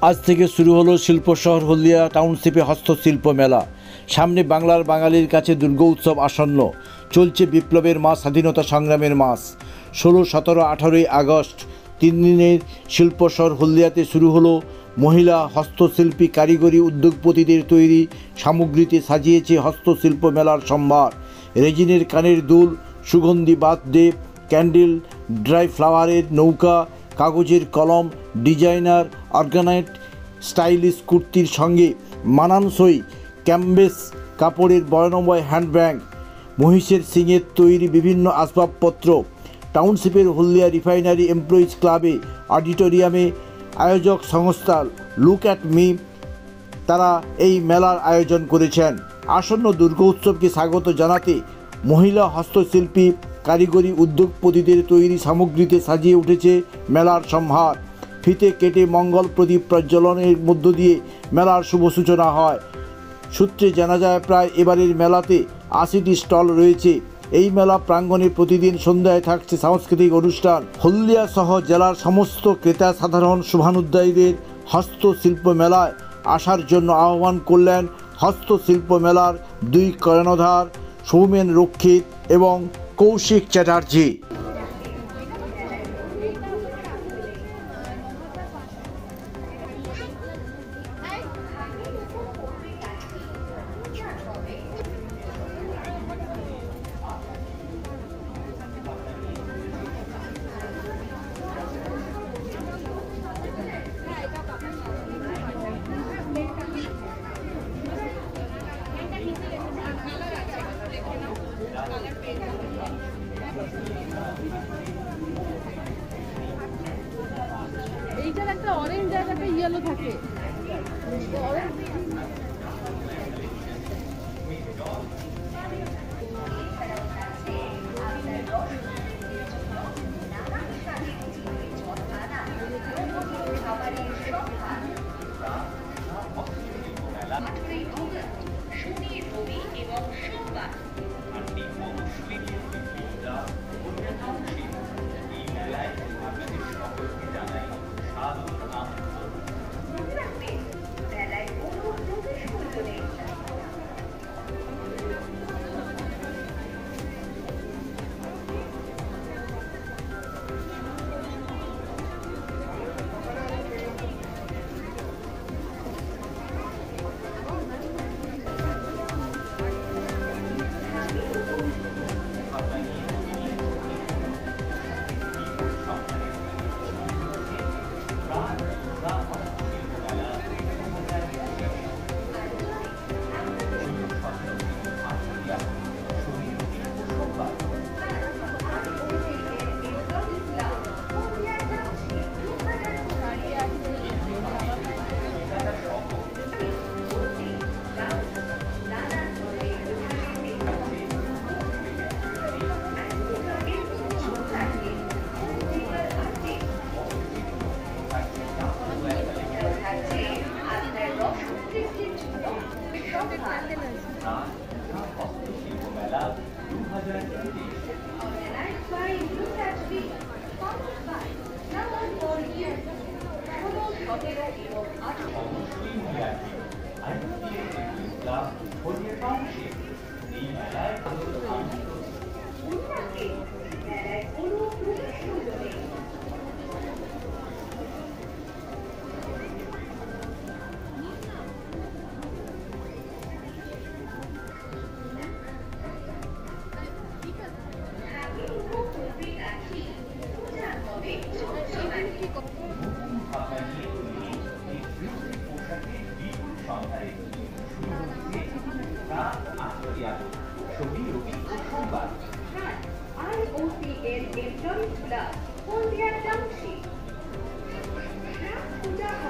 আজ থেকে শুরু হলো শিল্পশহর হলদিয়া টাউনশিপে হস্তশিল্প মেলা। সামনে বাংলার বাঙালির কাছে দুর্গোৎসব আসন্ন। চলছে বিপ্লবের মাস, স্বাধীনতা সংগ্রামের মাস। 16, 17, 18ই আগস্ট 3 দিনের শিল্পশহর হলদিয়াতে শুরু হলো। মহিলা হস্তশিল্পী, কারিগরি উদ্যোগপতিদের তৈরি সামগ্রীতে সাজিয়েছে হস্তশিল্প মেলার সম্ভার। রেজিনের কানের দুল, সুগন্ধি বার্থডে ক্যান্ডেল, ড্রাই ফ্লাওয়ারের নৌকা, কাগজের কলম, ডিজাইনার অর্গানাইট স্টাইলিশ কুর্তির সঙ্গে মানানসই ক্যানভাস কাপড়ের বর্ণময় হ্যান্ডব্যাগ, মহিষের সিংয়ের তৈরি বিভিন্ন আসবাবপত্র। টাউনশিপের হলদিয়া রিফাইনারি এমপ্লয়িজ ক্লাবে অডিটোরিয়ামে আয়োজক সংস্থা লুক অ্যাট মি তারা এই মেলার আয়োজন করেছেন। আসন্ন দুর্গোৎসবকে স্বাগত জানাতে মহিলা হস্তশিল্পী, কারিগরি উদ্যোগপতিদের তৈরি সামগ্রীতে সাজিয়ে উঠেছে মেলার সম্ভার। ফিতে কেটে মঙ্গল প্রদীপ প্রজ্বলনের মধ্য দিয়ে মেলার শুভ সূচনা হয়। সূত্রে জানা যায়, প্রায় এবারের মেলাতে 80টি স্টল রয়েছে। এই মেলা প্রাঙ্গণে প্রতিদিন সন্ধ্যায় থাকছে সাংস্কৃতিক অনুষ্ঠান। হলদিয়া সহ জেলার সমস্ত ক্রেতা সাধারণ শুভানুধ্যায়ীদের হস্তশিল্প মেলায় আসার জন্য আহ্বান করলেন হস্তশিল্প মেলার 2 কর্ণধার সৌমেন রক্ষিত এবং কৌশিক চ্যাটার্জি। এইটার একটা অরেঞ্জ জায়গাতে ইয়েলো থাকে।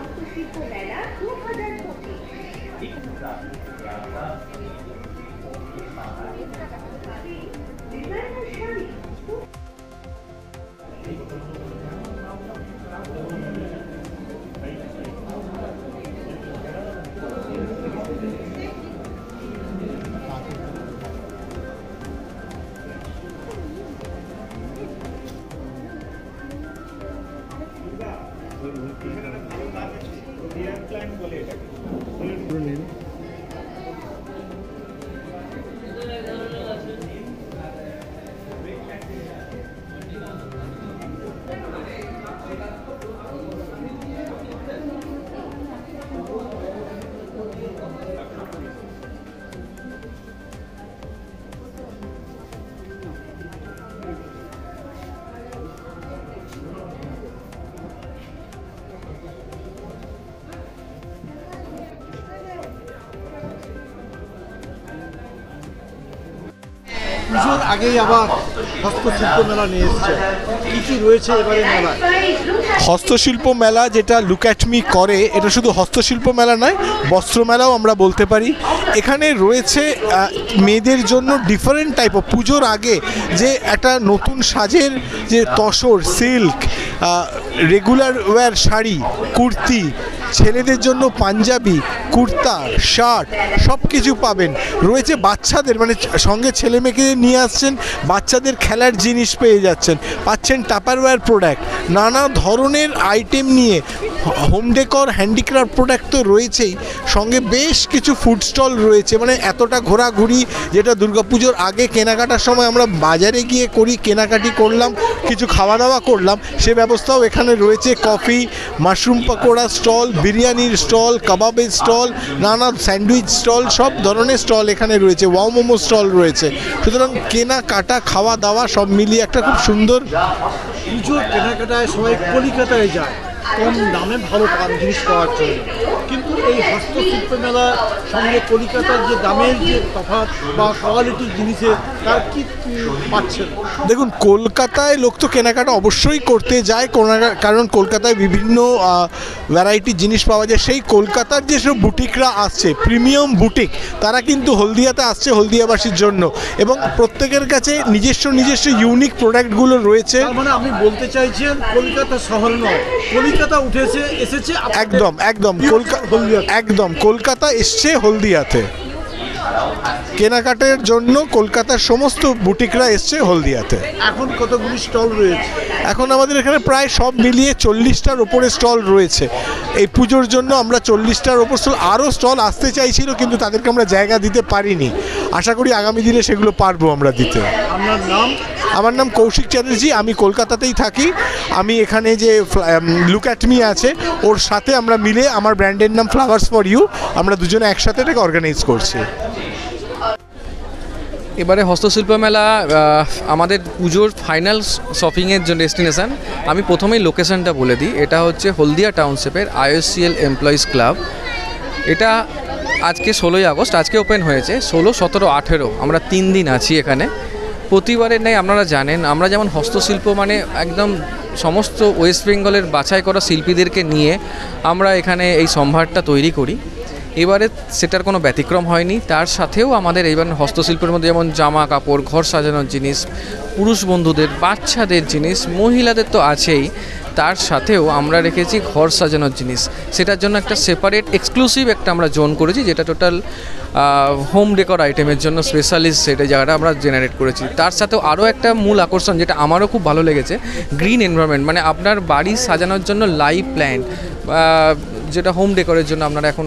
হস্তশিল্প মেলা 2025 পুজোর আগেই আবার হস্তশিল্প মেলা নিয়ে এসছে, কি কি রয়েছে এবারে মেলায়? হস্তশিল্প মেলা যেটা লুক অ্যাট মি করে, এটা শুধু হস্তশিল্প মেলা নয়, বস্ত্র মেলাও আমরা বলতে পারি। এখানে রয়েছে মেয়েদের জন্য ডিফারেন্ট টাইপ অফ, পুজোর আগে যে একটা নতুন সাজের যে tussar, silk, regular wire sari, kurti, ছেলেদের জন্য পাঞ্জাবি, কুর্তা, শার্ট সব কিছু পাবেন। রয়েছে বাচ্চাদের, মানে সঙ্গে ছেলে মেয়েকে নিয়ে আসছেন, বাচ্চাদের খেলার জিনিস পেয়ে যাচ্ছেন, পাচ্ছেন টাপারওয়্যার প্রোডাক্ট, নানা ধরনের আইটেম নিয়ে হোম ডেকর, হ্যান্ডিক্রাফট প্রোডাক্ট তো রয়েছেই, সঙ্গে বেশ কিছু ফুড স্টল রয়েছে। মানে এতটা ঘোরাঘুরি যেটা দুর্গাপুজোর আগে কেনাকাটার সময় আমরা বাজারে গিয়ে করি, কেনাকাটি করলাম, কিছু খাওয়া দাওয়া করলাম, সে ব্যবস্থাও এখানে রয়েছে। কফি, মাশরুম পকোড়া স্টল, বিরিয়ানির স্টল, কাবাবের স্টল, নানা স্যান্ডউইচ স্টল, সব ধরনের স্টল এখানে রয়েছে, ওয়াও মোমো স্টল রয়েছে। সুতরাং কেনাকাটা, খাওয়া দাওয়া সব মিলিয়ে একটা খুব সুন্দর। পুজোর কেনাকাটায় সবাই কলিকাতায় যায় কম দামে ভালো জিনিস পাওয়ার জন্য, কিন্তু এই হস্তশিল্প মেলার সঙ্গে কলিকাতার যে দামের যে তফাৎ বা কোয়ালিটির জিনিসের, তার কি পাচ্ছেন? দেখুন, কলকাতায় লোক তো কেনাকাটা অবশ্যই করতে যায়, কারণ কলকাতায় বিভিন্ন ভ্যারাইটির জিনিস পাওয়া যায়। সেই কলকাতার যেসব বুটিকরা আসছে, প্রিমিয়াম বুটিক, তারা কিন্তু হলদিয়াতে আসছে হলদিয়াবাসীর জন্য, এবং প্রত্যেকের কাছে নিজস্ব নিজস্ব ইউনিক প্রোডাক্টগুলো রয়েছে। মানে আপনি বলতে চাইছেন কলকাতা শহর নয়, কলকাতা এসেছে একদম একদম একদম কলকাতা এসছে হলদিয়াতে কেনাকাটার জন্য। কলকাতার সমস্ত বুটিকরা এসছে হলদিয়াতে। এখন কতগুলি স্টল রয়েছে? এখন আমাদের এখানে প্রায় সব মিলিয়ে 40টার ওপরে স্টল রয়েছে। এই পুজোর জন্য আমরা 40টার ওপর স্টল, আরও স্টল আসতে চাইছিল, কিন্তু তাদেরকে আমরা জায়গা দিতে পারিনি। আশা করি আগামী দিনে সেগুলো পারবো আমরা দিতে। আপনার নাম? আমার নাম কৌশিক চ্যাটার্জি, আমি কলকাতাতেই থাকি। আমি এখানে যে লুক অ্যাট মি আছে, ওর সাথে আমরা মিলে, আমার ব্র্যান্ডের নাম ফ্লাওয়ার্স ফর ইউ, আমরা দুজনে একসাথে এটাকে অর্গানাইজ করছি। এবারে হস্তশিল্প মেলা আমাদের পুজোর ফাইনাল শপিংয়ের জন্য ডেস্টিনেশান। আমি প্রথমেই লোকেশানটা বলে দিই, এটা হচ্ছে হলদিয়া টাউনশিপের IOCL এমপ্লয়িজ ক্লাব। এটা আজকে 16ই আগস্ট, আজকে ওপেন হয়েছে। 16, 17, 18 আমরা 3 দিন আছি এখানে। প্রতিবারের নেই, আপনারা জানেন আমরা যেমন হস্তশিল্প মানে একদম সমস্ত ওয়েস্ট বেঙ্গলের বাছাই করা শিল্পীদেরকে নিয়ে আমরা এখানে এই সম্ভারটা তৈরি করি। এবারে সেটার কোনো ব্যতিক্রম হয়নি। তার সাথেও আমাদের এইবার হস্তশিল্পের মধ্যে যেমন জামা কাপড়, ঘর সাজানোর জিনিস, পুরুষ বন্ধুদের, বাচ্চাদের জিনিস, মহিলাদের তো আছেই, তার সাথেও আমরা রেখেছি ঘর সাজানোর জিনিস। সেটার জন্য একটা সেপারেট এক্সক্লুসিভ একটা আমরা জোন করেছি, যেটা টোটাল হোম ডেকর আইটেমের জন্য স্পেশালিস্ট, সেটা জায়গাটা আমরা জেনারেট করেছি। তার সাথেও আরও একটা মূল আকর্ষণ, যেটা আমারও খুব ভালো লেগেছে, গ্রিন এনভায়রনমেন্ট, মানে আপনার বাড়ি সাজানোর জন্য লাইভ প্ল্যান্ট, যেটা হোম ডেকরের জন্য আপনারা এখন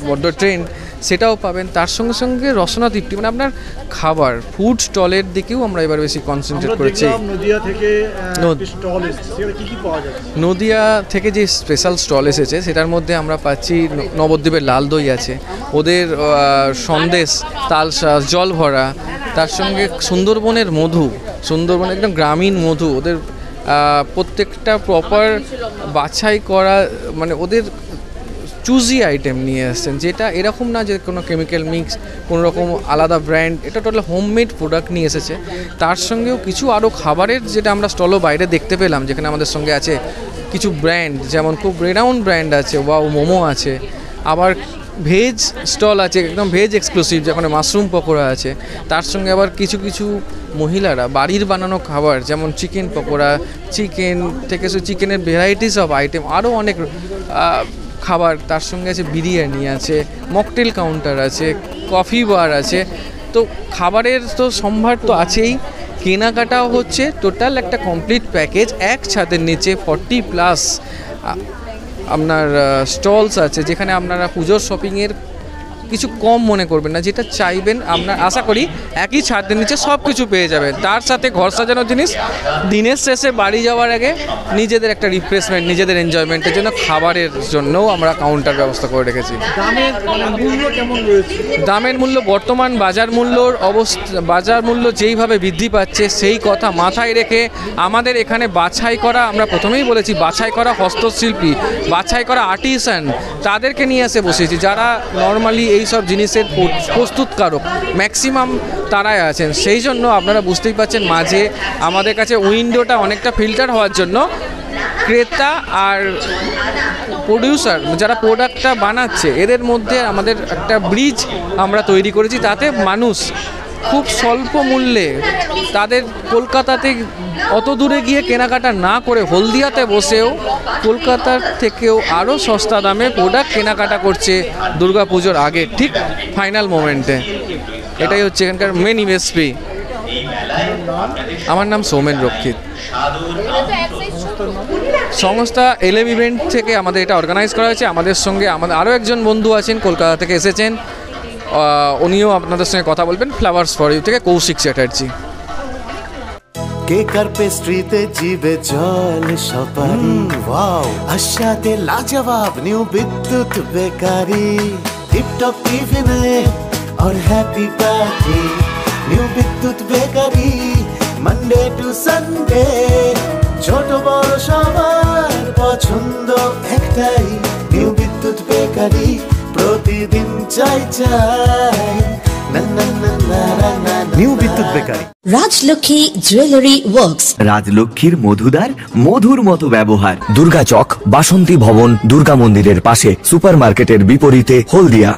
বড্ড ট্রেন্ড, সেটাও পাবেন। তার সঙ্গে সঙ্গে রসনা তৃপ্তি, মানে আপনার খাবার, ফুড স্টলের দিকেও আমরা এবার বেশি কনসেন্ট্রেট করেছি। নদিয়া থেকে যে স্পেশাল স্টল এসেছে, সেটার মধ্যে আমরা পাচ্ছি নবদ্বীপের লাল দই আছে, ওদের সন্দেশ, তালশাঁস, জল ভরা, তার সঙ্গে সুন্দরবনের মধু, সুন্দরবনের একদম গ্রামীণ মধু, ওদের প্রত্যেকটা প্রপার বাছাই করা, মানে ওদের চুজি আইটেম নিয়ে আসছেন, যেটা এরকম না যে কোনো কেমিক্যাল মিক্স, কোনো রকম আলাদা ব্র্যান্ড, এটা টোটাল হোমমেড প্রোডাক্ট নিয়ে এসেছে। তার সঙ্গেও কিছু আরও খাবারের, যেটা আমরা স্টলও বাইরে দেখতে পেলাম, যেখানে আমাদের সঙ্গে আছে কিছু ব্র্যান্ড, যেমন খুব রেনাউন্ড ব্র্যান্ড আছে, ওয়াও মোমো আছে, আবার ভেজ স্টল আছে, একদম ভেজ এক্সক্লুসিভ, যেখানে মাশরুম পকোড়া আছে। তার সঙ্গে আবার কিছু কিছু মহিলারা বাড়ির বানানো খাবার, যেমন চিকেন পকোড়া, চিকেন থেকে চিকেনের ভ্যারাইটিস অফ আইটেম, আরও অনেক খাবার। তার সঙ্গে আছে বিরিয়ানি আছে, মকটেল কাউন্টার আছে, কফি বার আছে। তো খাবারের তো সম্ভার তো আছেই, কেনাকাটাও হচ্ছে, টোটাল একটা কমপ্লিট প্যাকেজ এক ছাদের নিচে 40+ আপনার স্টলস আছে যেখানে আপনারা পুজোর শপিংয়ের কিছু কম মনে করবেন না, যেটা চাইবেন আপনার আশা করি একই ছাদের নিচে সব কিছু পেয়ে যাবেন। তার সাথে ঘর সাজানোর জিনিস, দিনের শেষে বাড়ি যাওয়ার আগে নিজেদের একটা রিফ্রেশমেন্ট, নিজেদের এনজয়মেন্টের জন্য খাবারের জন্যও আমরা কাউন্টার ব্যবস্থা করে রেখেছি। দামের মূল্য কেমন রয়েছে? দামের মূল্য বর্তমান বাজার মূল্য যেইভাবে বৃদ্ধি পাচ্ছে সেই কথা মাথায় রেখে আমাদের এখানে বাছাই করা, আমরা প্রথমেই বলেছি বাছাই করা হস্তশিল্পী, বাছাই করা আর্টিসান, তাদেরকে নিয়ে এসে বসেছি যারা নর্মালি এইসব জিনিসের প্রস্তুতকারক ম্যাক্সিমাম তারাই আছেন। সেই জন্য আপনারা বুঝতেই পারছেন মাঝে আমাদের কাছে উইন্ডোটা অনেকটা ফিল্টার হওয়ার জন্য ক্রেতা আর প্রডিউসার যারা প্রোডাক্টটা বানাচ্ছে এদের মধ্যে আমাদের একটা ব্রিজ আমরা তৈরি করেছি, তাতে মানুষ খুব স্বল্প মূল্যে তাদের কলকাতাতে অত দূরে গিয়ে কেনাকাটা না করে হলদিয়াতে বসেও কলকাতার থেকেও আরও সস্তা দামে প্রোডাক্ট কেনাকাটা করছে দুর্গাপুজোর আগে ঠিক ফাইনাল মোমেন্টে। এটাই হচ্ছে এখানকার মেন ইউএসপি। আমার নাম সৌমেন রক্ষিত। সংস্থা এলএম ইভেন্ট থেকে আমাদের এটা অর্গানাইজ করা হয়েছে। আমাদের সঙ্গে আমাদের আরও একজন বন্ধু আছেন কলকাতা থেকে এসেছেন, উনিও আপনাদের সঙ্গে কথা বলবেন। ফ্লাওয়ার্স ফর ইউ থেকে কৌশিক চ্যাটার্জি। কেক আর পেস্ট্রিতে জিবে জল সপারি, ওয়াও আশাতে লাজবাব নিউ বিদ্যুৎ বেকারি, টিপটপ টিফিনে और हैप्पी पार्टी নিউ বিদ্যুৎ বেকারি, মানডে টু সানডে ছোট বড় সবার পছন্দ একটাই, নিউ বিদ্যুৎ বেকারি প্রতিদিন চাই চাই না না না না না। নিউ বিদ্যুৎ বেকারি। রাজলক্ষ্মী জুয়েলারি ওয়ার্কস, রাজলক্ষ্মীর মধুদার মধুর মতো ব্যবহার। দুর্গা চক, বাসন্তী ভবন, দুর্গা মন্দিরের পাশে, সুপারমার্কেটের বিপরীতে, হলদিয়া।